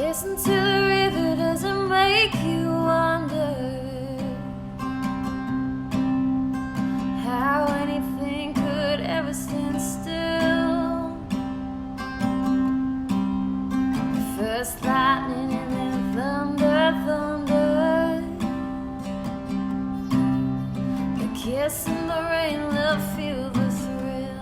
Listen to the river, does it make you wonder how anything could ever stand still? First lightning and then thunder, the kiss and the rain, love, feel the thrill.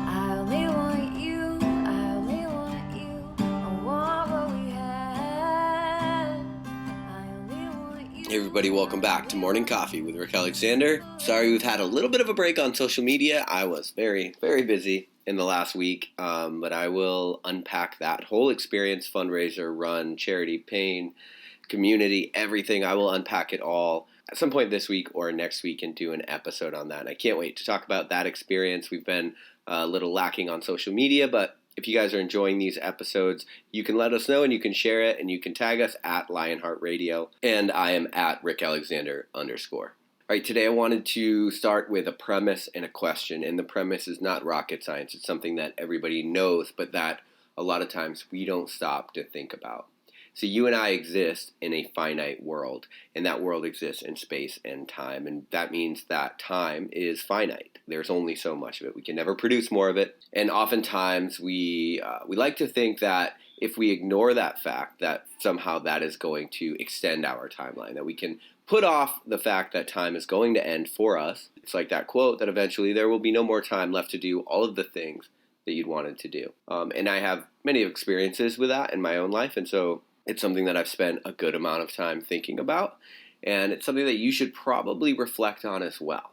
I only want you, I only want you, I want what we had. I only want you. Hey everybody, welcome back to Morning Coffee with Rick Alexander. Sorry we've had a little bit of a break on social media. I was very, very busy in the last week, but I will unpack that whole experience, fundraiser, run, charity, pain, community, everything. I will unpack it all at some point this week or next week and do an episode on that. And I can't wait to talk about that experience. We've been a little lacking on social media, but if you guys are enjoying these episodes, you can let us know and you can share it and you can tag us at Lionheart Radio, and I am at Rick Alexander _. All right, today I wanted to start with a premise and a question, and the premise is not rocket science. It's something that everybody knows, but that a lot of times we don't stop to think about. So you and I exist in a finite world, and that world exists in space and time, and that means that time is finite. There's only so much of it. We can never produce more of it, and oftentimes we like to think that if we ignore that fact, that somehow that is going to extend our timeline, that we can put off the fact that time is going to end for us. It's like that quote that eventually there will be no more time left to do all of the things that you'd wanted to do. And I have many experiences with that in my own life, and so it's something that I've spent a good amount of time thinking about, and it's something that you should probably reflect on as well.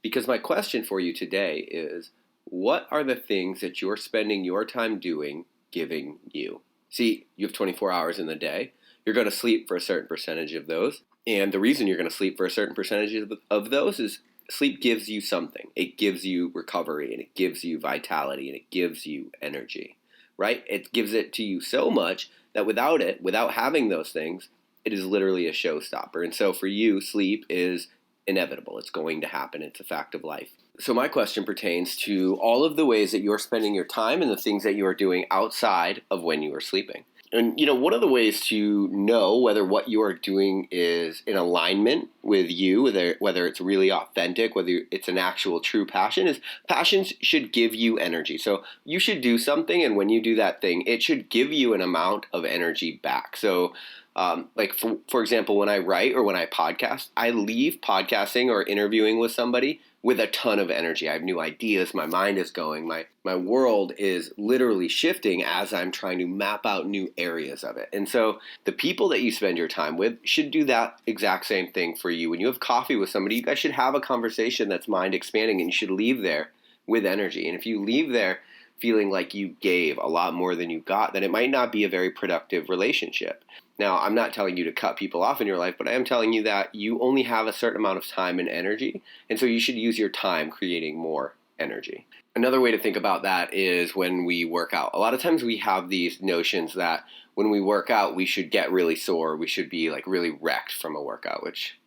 Because my question for you today is, what are the things that you're spending your time doing giving you? See, you have 24 hours in the day. You're going to sleep for a certain percentage of those. And the reason you're going to sleep for a certain percentage of those is sleep gives you something. It gives you recovery, and it gives you vitality, and it gives you energy, right? It gives it to you so much that without having those things, it is literally a showstopper. And so for you, sleep is inevitable. It's going to happen. It's a fact of life. So my question pertains to all of the ways that you're spending your time and the things that you are doing outside of when you are sleeping. And, one of the ways to know whether what you are doing is in alignment with you, whether it's really authentic, whether it's an actual true passion, is passions should give you energy. So you should do something, and when you do that thing, it should give you an amount of energy back. So for example, when I write or when I podcast, I leave podcasting or interviewing with somebody with a ton of energy. I have new ideas. My mind is going. My world is literally shifting as I'm trying to map out new areas of it. And so the people that you spend your time with should do that exact same thing for you. When you have coffee with somebody, you guys should have a conversation that's mind expanding, and you should leave there with energy. And if you leave there feeling like you gave a lot more than you got, then it might not be a very productive relationship. Now, I'm not telling you to cut people off in your life, but I am telling you that you only have a certain amount of time and energy, and so you should use your time creating more energy. Another way to think about that is when we work out. A lot of times we have these notions that when we work out, we should get really sore, we should be really wrecked from a workout, which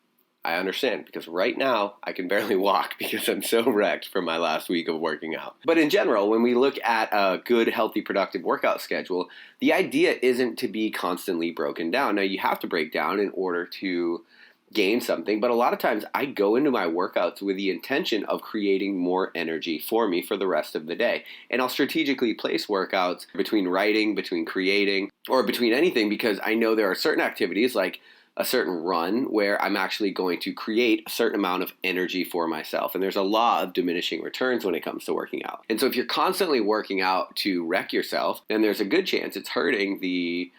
I understand, because right now I can barely walk because I'm so wrecked from my last week of working out. But in general, when we look at a good, healthy, productive workout schedule, the idea isn't to be constantly broken down. Now, you have to break down in order to gain something, but a lot of times I go into my workouts with the intention of creating more energy for me for the rest of the day. And I'll strategically place workouts between writing, between creating, or between anything, because I know there are certain activities like a certain run where I'm actually going to create a certain amount of energy for myself. And there's a law of diminishing returns when it comes to working out. And so if you're constantly working out to wreck yourself, then there's a good chance it's hurting the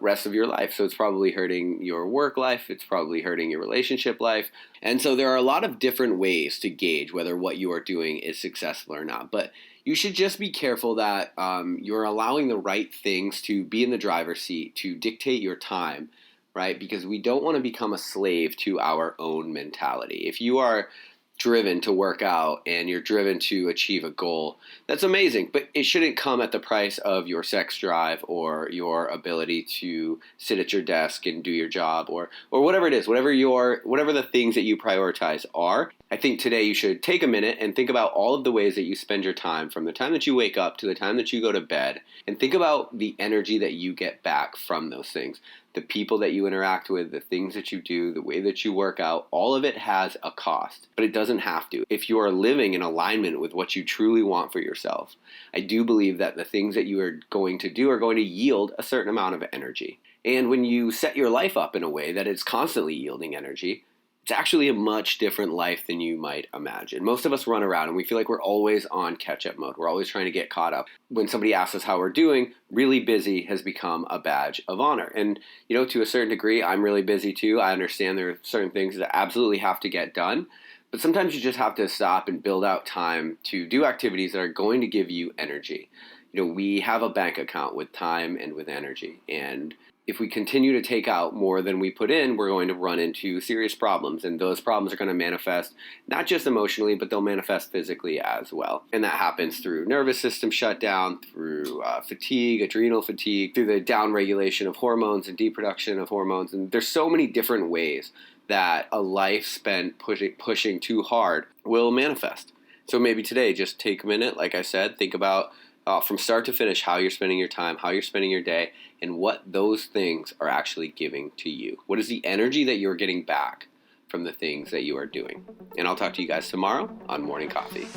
rest of your life. So it's probably hurting your work life. It's probably hurting your relationship life. And so there are a lot of different ways to gauge whether what you are doing is successful or not. But you should just be careful that you're allowing the right things to be in the driver's seat, to dictate your time, right? Because we don't want to become a slave to our own mentality. If you are driven to work out and you're driven to achieve a goal, that's amazing. But it shouldn't come at the price of your sex drive or your ability to sit at your desk and do your job or whatever it is, whatever the things that you prioritize are. I think today you should take a minute and think about all of the ways that you spend your time, from the time that you wake up to the time that you go to bed, and think about the energy that you get back from those things. The people that you interact with, the things that you do, the way that you work out, all of it has a cost, but it doesn't have to. If you are living in alignment with what you truly want for yourself, I do believe that the things that you are going to do are going to yield a certain amount of energy. And when you set your life up in a way that it's constantly yielding energy, it's actually a much different life than you might imagine. Most of us run around and we feel like we're always on catch-up mode. We're always trying to get caught up. When somebody asks us how we're doing, really busy has become a badge of honor. And, to a certain degree, I'm really busy too. I understand there are certain things that absolutely have to get done. But sometimes you just have to stop and build out time to do activities that are going to give you energy. We have a bank account with time and with energy. And if we continue to take out more than we put in, we're going to run into serious problems. And those problems are going to manifest not just emotionally, but they'll manifest physically as well. And that happens through nervous system shutdown, through fatigue, adrenal fatigue, through the downregulation of hormones and deproduction of hormones. And there's so many different ways that a life spent pushing too hard will manifest. So maybe today, just take a minute, like I said, think about from start to finish how you're spending your time, how you're spending your day, and what those things are actually giving to you. What is the energy that you're getting back from the things that you are doing? And I'll talk to you guys tomorrow on Morning Coffee.